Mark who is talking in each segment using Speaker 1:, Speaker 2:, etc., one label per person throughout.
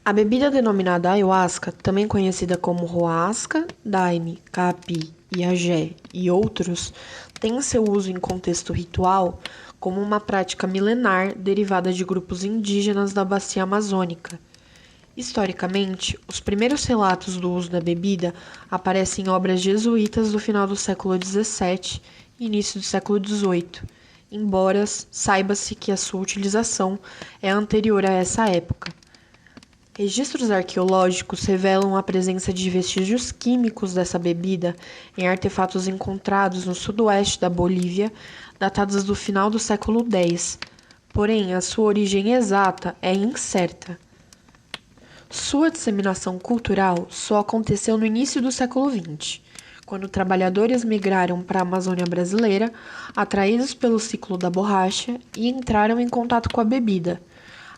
Speaker 1: A bebida denominada ayahuasca, também conhecida como roasca, daime, capi, iagé e outros, tem seu uso em contexto ritual como uma prática milenar derivada de grupos indígenas da bacia amazônica. Historicamente, os primeiros relatos do uso da bebida aparecem em obras jesuítas do final do século XVII e início do século XVIII, embora saiba-se que a sua utilização é anterior a essa época. Registros arqueológicos revelam a presença de vestígios químicos dessa bebida em artefatos encontrados no sudoeste da Bolívia, datados do final do século X, porém a sua origem exata é incerta. Sua disseminação cultural só aconteceu no início do século XX, quando trabalhadores migraram para a Amazônia brasileira, atraídos pelo ciclo da borracha, e entraram em contato com a bebida.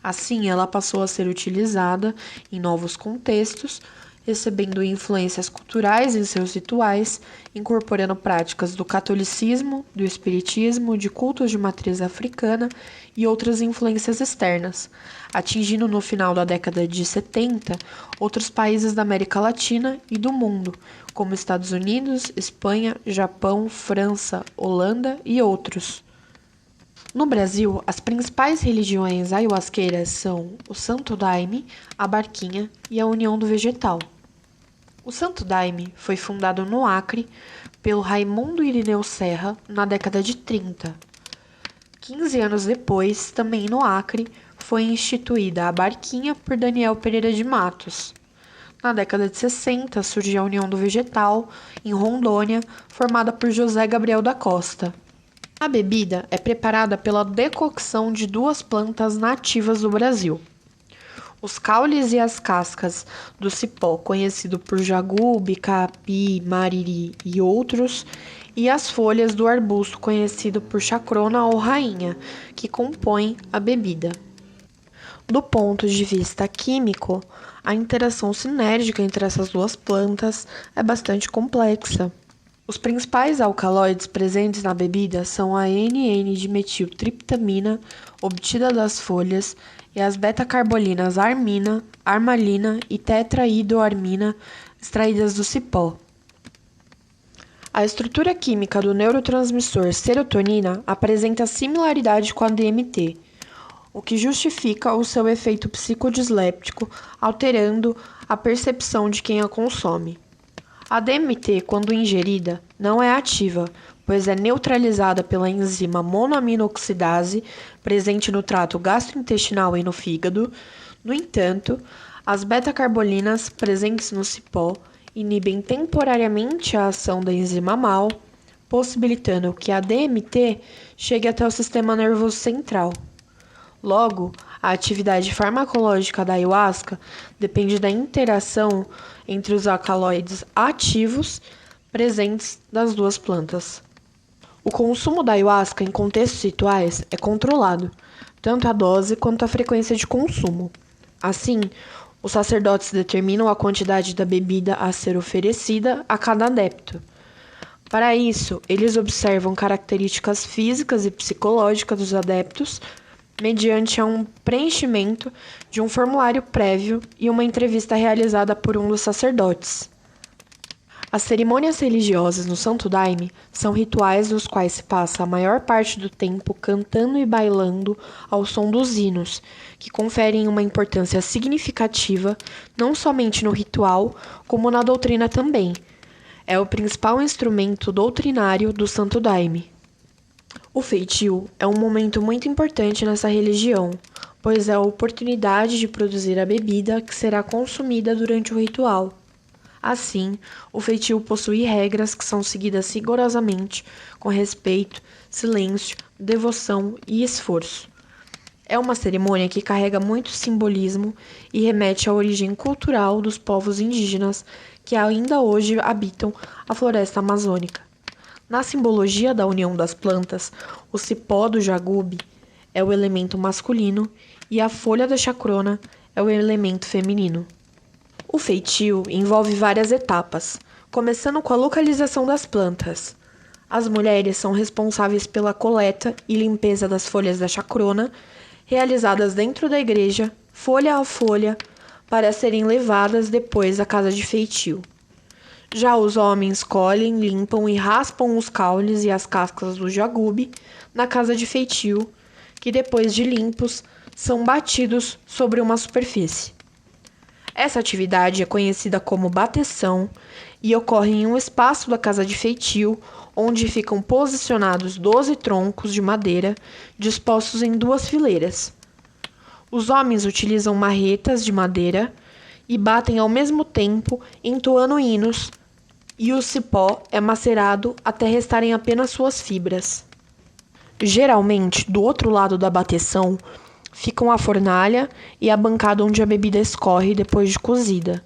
Speaker 1: Assim, ela passou a ser utilizada em novos contextos, recebendo influências culturais em seus rituais, incorporando práticas do catolicismo, do espiritismo, de cultos de matriz africana e outras influências externas, atingindo no final da década de 70 outros países da América Latina e do mundo, como Estados Unidos, Espanha, Japão, França, Holanda e outros. No Brasil, as principais religiões ayahuasqueiras são o Santo Daime, a Barquinha e a União do Vegetal. O Santo Daime foi fundado no Acre pelo Raimundo Irineu Serra na década de 30. 15 anos depois, também no Acre, foi instituída a Barquinha por Daniel Pereira de Matos. Na década de 60, surgiu a União do Vegetal, em Rondônia, formada por José Gabriel da Costa. A bebida é preparada pela decocção de duas plantas nativas do Brasil: os caules e as cascas do cipó, conhecido por jagube, capi, mariri e outros, e as folhas do arbusto, conhecido por chacrona ou rainha, que compõem a bebida. Do ponto de vista químico, a interação sinérgica entre essas duas plantas é bastante complexa. Os principais alcaloides presentes na bebida são a NN-dimetiltriptamina, obtida das folhas, e as beta-carbolinas armina, armalina e tetraidoarmina, extraídas do cipó. A estrutura química do neurotransmissor serotonina apresenta similaridade com a DMT, o que justifica o seu efeito psicodisléptico, alterando a percepção de quem a consome. A DMT, quando ingerida, não é ativa, pois é neutralizada pela enzima monoaminoxidase presente no trato gastrointestinal e no fígado. No entanto, as beta-carbolinas presentes no cipó inibem temporariamente a ação da enzima MAO, possibilitando que a DMT chegue até o sistema nervoso central. Logo, a atividade farmacológica da ayahuasca depende da interação entre os alcaloides ativos presentes das duas plantas. O consumo da ayahuasca em contextos rituais é controlado, tanto a dose quanto a frequência de consumo. Assim, os sacerdotes determinam a quantidade da bebida a ser oferecida a cada adepto. Para isso, eles observam características físicas e psicológicas dos adeptos mediante um preenchimento de um formulário prévio e uma entrevista realizada por um dos sacerdotes. As cerimônias religiosas no Santo Daime são rituais nos quais se passa a maior parte do tempo cantando e bailando ao som dos hinos, que conferem uma importância significativa não somente no ritual, como na doutrina também. É o principal instrumento doutrinário do Santo Daime. O feitio é um momento muito importante nessa religião, pois é a oportunidade de produzir a bebida que será consumida durante o ritual. Assim, o feitio possui regras que são seguidas rigorosamente, com respeito, silêncio, devoção e esforço. É uma cerimônia que carrega muito simbolismo e remete à origem cultural dos povos indígenas que ainda hoje habitam a floresta amazônica. Na simbologia da união das plantas, o cipó do jagube é o elemento masculino e a folha da chacrona é o elemento feminino. O feitio envolve várias etapas, começando com a localização das plantas. As mulheres são responsáveis pela coleta e limpeza das folhas da chacrona, realizadas dentro da igreja, folha a folha, para serem levadas depois à casa de feitio. Já os homens colhem, limpam e raspam os caules e as cascas do jagube na casa de feitio, que depois de limpos são batidos sobre uma superfície. Essa atividade é conhecida como bateção e ocorre em um espaço da casa de feitio, onde ficam posicionados 12 troncos de madeira dispostos em 2 fileiras. Os homens utilizam marretas de madeira e batem ao mesmo tempo, entoando hinos, e o cipó é macerado até restarem apenas suas fibras. Geralmente, do outro lado da bateção, ficam a fornalha e a bancada onde a bebida escorre depois de cozida.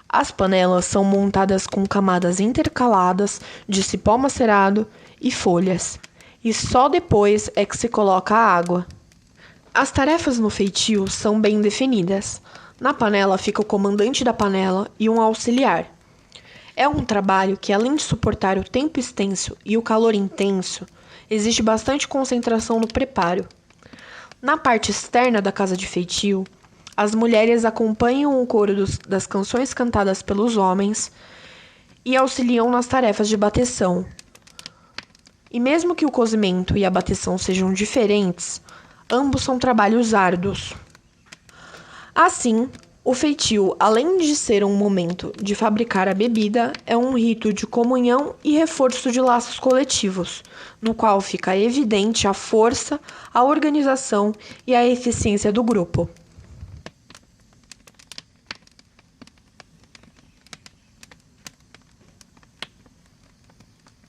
Speaker 1: As panelas são montadas com camadas intercaladas de cipó macerado e folhas, e só depois é que se coloca a água. As tarefas no feitio são bem definidas. Na panela fica o comandante da panela e um auxiliar. É um trabalho que, além de suportar o tempo extenso e o calor intenso, existe bastante concentração no preparo. Na parte externa da casa de feitio, as mulheres acompanham o coro das canções cantadas pelos homens e auxiliam nas tarefas de bateção. E mesmo que o cozimento e a bateção sejam diferentes, ambos são trabalhos árduos. Assim, o feitio, além de ser um momento de fabricar a bebida, é um rito de comunhão e reforço de laços coletivos, no qual fica evidente a força, a organização e a eficiência do grupo.